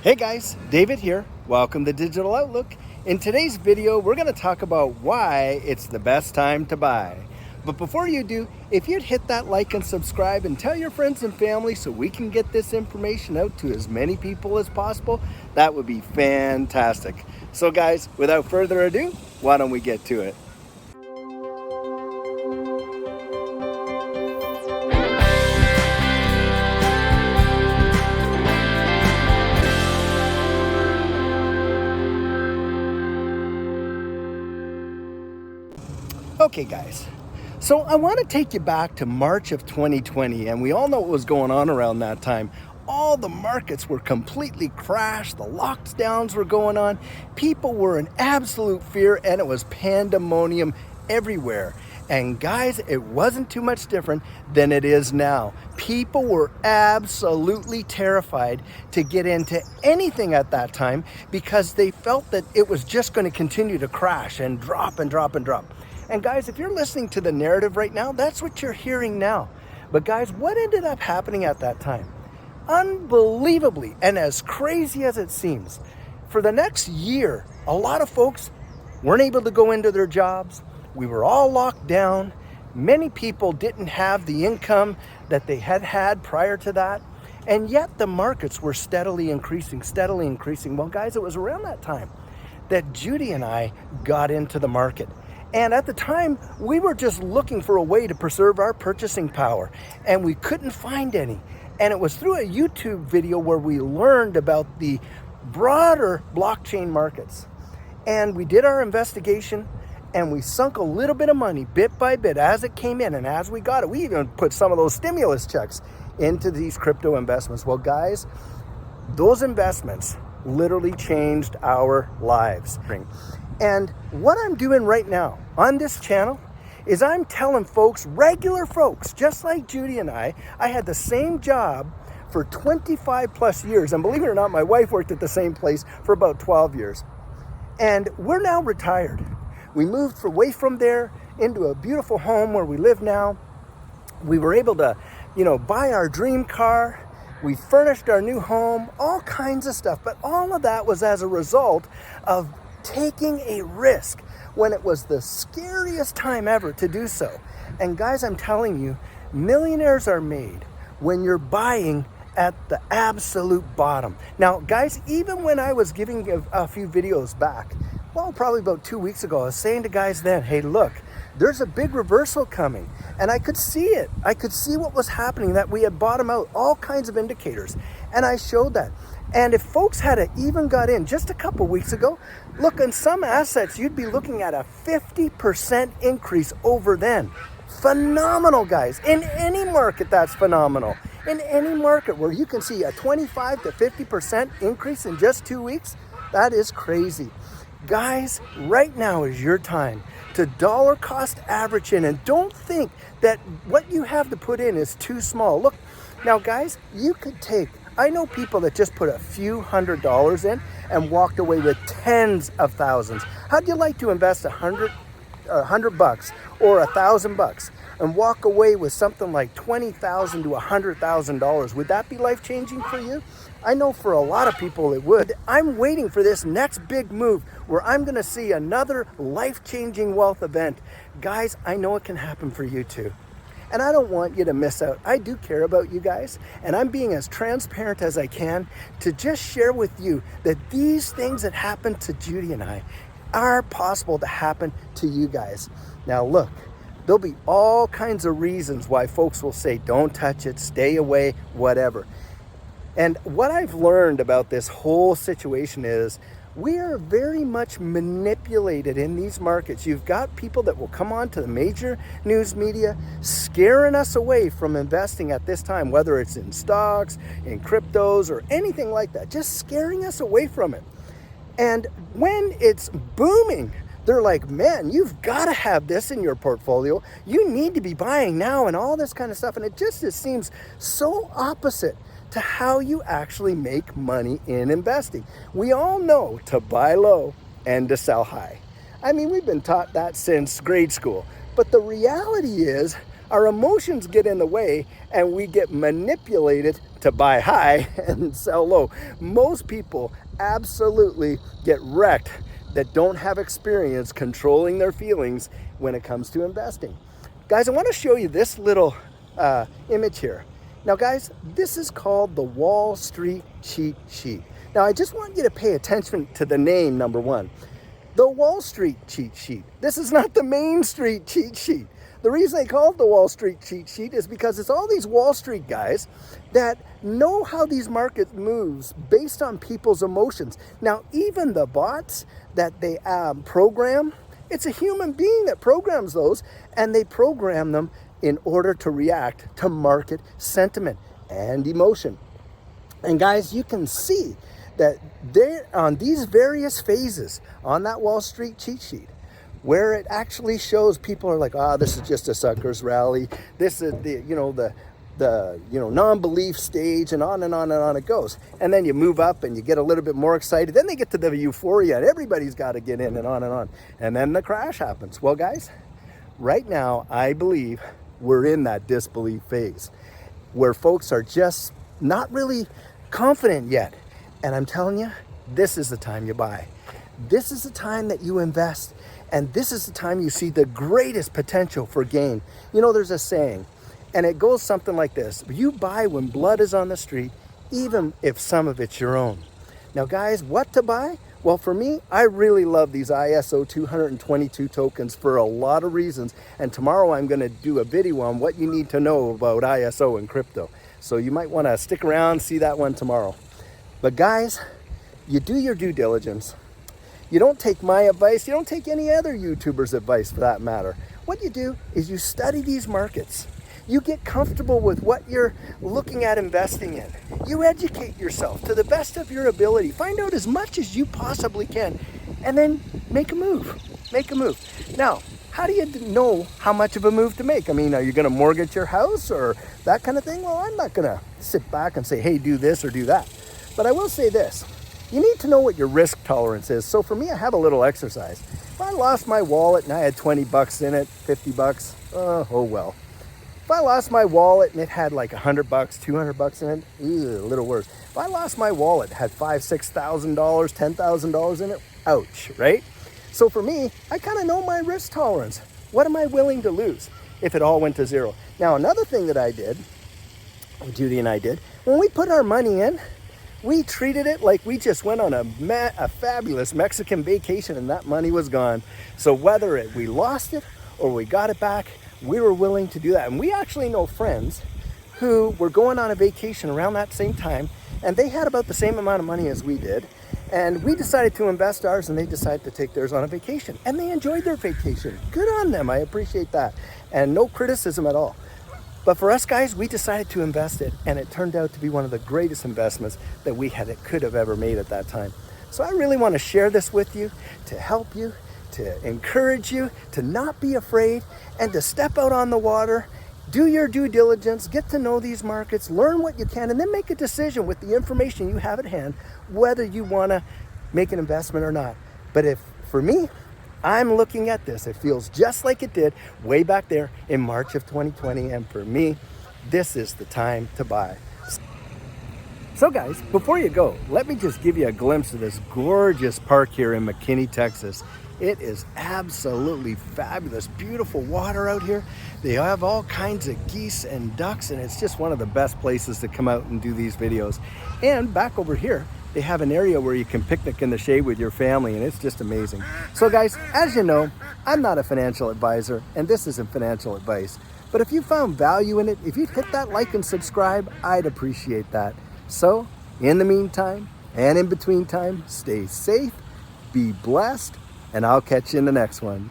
Hey guys, David here. Welcome to Digital Outlook. In today's video, we're going to talk about why it's the best time to buy. But before you do, if you'd hit that like and subscribe and tell your friends and family so we can get this information out to as many people as possible, that would be fantastic. So guys, without further ado, why don't we get to it? Okay guys, so I want to take you back to March of 2020, and we all know what was going on around that time. All the markets were completely crashed, the lockdowns were going on, people were in absolute fear, and it was pandemonium everywhere. And guys, it wasn't too much different than it is now. People were absolutely terrified to get into anything at that time because they felt that it was just going to continue to crash and drop and drop and drop. And guys, if you're listening to the narrative right now, that's what you're hearing now. But guys, what ended up happening at that time? Unbelievably, and as crazy as it seems, for the next year, a lot of folks weren't able to go into their jobs. We were all locked down. Many people didn't have the income that they had had prior to that. And yet the markets were steadily increasing. Well, guys, it was around that time that Judy and I got into the market. And at the time, we were just looking for a way to preserve our purchasing power, and we couldn't find any. And it was through a YouTube video where we learned about the broader blockchain markets. And we did our investigation, and we sunk a little bit of money bit by bit as it came in. And as we got it, we even put some of those stimulus checks into these crypto investments. Well, guys, those investments literally changed our lives. And what I'm doing right now on this channel is I'm telling folks, regular folks, just like Judy and I had the same job for 25 plus years. And believe it or not, my wife worked at the same place for about 12 years. And we're now retired. We moved away from there into a beautiful home where we live now. We were able to, buy our dream car. We furnished our new home, all kinds of stuff. But all of that was as a result of taking a risk when it was the scariest time ever to do so. And guys, I'm telling you, millionaires are made when you're buying at the absolute bottom. Now, guys, even when I was giving a few videos back, probably about 2 weeks ago, I was saying to guys then, hey, look, there's a big reversal coming. And I could see it. I could see what was happening, that we had bottomed out, all kinds of indicators. And I showed that. And if folks had even got in just a couple weeks ago, look, in some assets, you'd be looking at a 50% increase over then. Phenomenal, guys. In any market, that's phenomenal. In any market where you can see a 25 to 50% increase in just 2 weeks, that is crazy. Guys, right now is your time to dollar cost average in, and don't think that what you have to put in is too small. Look, now guys, you could I know people that just put a few $100s in and walked away with tens of thousands. How'd you like to invest $100 or $1,000 and walk away with something like $20,000 to $100,000? Would that be life-changing for you? I know for a lot of people it would. I'm waiting for this next big move where I'm going to see another life-changing wealth event. Guys, I know it can happen for you too. And I don't want you to miss out. I do care about you guys, and I'm being as transparent as I can to just share with you that these things that happened to Judy and I are possible to happen to you guys. Now look, there'll be all kinds of reasons why folks will say, don't touch it, stay away, whatever. And what I've learned about this whole situation is we are very much manipulated in these markets. You've got people that will come on to the major news media scaring us away from investing at this time, whether it's in stocks, in cryptos, or anything like that, just scaring us away from it. And when it's booming, they're like, man, you've got to have this in your portfolio. You need to be buying now and all this kind of stuff. And it seems so opposite to how you actually make money in investing. We all know to buy low and to sell high. I mean, we've been taught that since grade school. But the reality is our emotions get in the way and we get manipulated to buy high and sell low. Most people absolutely get wrecked that don't have experience controlling their feelings when it comes to investing. Guys, I want to show you this little image here. Now guys, this is called the Wall Street cheat sheet. Now I just want you to pay attention to the name, number one. The Wall Street cheat sheet. This is not the Main Street cheat sheet. The reason they call it the Wall Street cheat sheet is because it's all these Wall Street guys that know how these markets moves based on people's emotions. Now, even the bots that they program, it's a human being that programs those, and they program them in order to react to market sentiment and emotion. And guys, you can see that they're on these various phases on that Wall Street cheat sheet, where it actually shows people are like, this is just a sucker's rally. This is the non-belief stage, and on and on and on it goes. And then you move up and you get a little bit more excited. Then they get to the euphoria and everybody's got to get in, and on and on. And then the crash happens. Well, guys, right now, I believe we're in that disbelief phase where folks are just not really confident yet. And I'm telling you, this is the time you buy. This is the time that you invest. And this is the time you see the greatest potential for gain. You know, there's a saying, and it goes something like this: you buy when blood is on the street, even if some of it's your own. Now guys, what to buy? Well, for me, I really love these ISO 222 tokens for a lot of reasons. And tomorrow I'm going to do a video on what you need to know about ISO and crypto. So you might want to stick around, see that one tomorrow. But guys, you do your due diligence. You don't take my advice. You don't take any other YouTuber's advice for that matter. What you do is you study these markets. You get comfortable with what you're looking at investing in. You educate yourself to the best of your ability. Find out as much as you possibly can, and then make a move. Make a move. Now, how do you know how much of a move to make? I mean, are you going to mortgage your house or that kind of thing? Well, I'm not going to sit back and say, hey, do this or do that. But I will say this. You need to know what your risk tolerance is. So for me, I have a little exercise. If I lost my wallet and I had 20 bucks in it, 50 bucks, oh well. If I lost my wallet and it had like 100 bucks, 200 bucks in it, a little worse. If I lost my wallet, had $5,000, $6,000, $10,000 in it, ouch, right? So for me, I kind of know my risk tolerance. What am I willing to lose if it all went to zero? Now, another thing that I did, Judy and I did, when we put our money in, we treated it like we just went on a fabulous Mexican vacation and that money was gone. So whether we lost it or we got it back, we were willing to do that. And we actually know friends who were going on a vacation around that same time, and they had about the same amount of money as we did. And we decided to invest ours, and they decided to take theirs on a vacation. And they enjoyed their vacation. Good on them. I appreciate that. And no criticism at all. But for us guys, we decided to invest it, and it turned out to be one of the greatest investments that we could have ever made at that time. So I really want to share this with you to help you, to encourage you, to not be afraid, and to step out on the water, do your due diligence, get to know these markets, learn what you can, and then make a decision with the information you have at hand, whether you want to make an investment or not. But for me, I'm looking at this. It feels just like it did way back there in March of 2020. And for me, this is the time to buy. So guys, before you go, let me just give you a glimpse of this gorgeous park here in McKinney, Texas. It is absolutely fabulous. Beautiful water out here. They have all kinds of geese and ducks, and it's just one of the best places to come out and do these videos. And back over here, they have an area where you can picnic in the shade with your family, and it's just amazing. So guys, as you know, I'm not a financial advisor, and this isn't financial advice. But if you found value in it, if you'd hit that like and subscribe, I'd appreciate that. So, in the meantime, and in between time, stay safe, be blessed, and I'll catch you in the next one.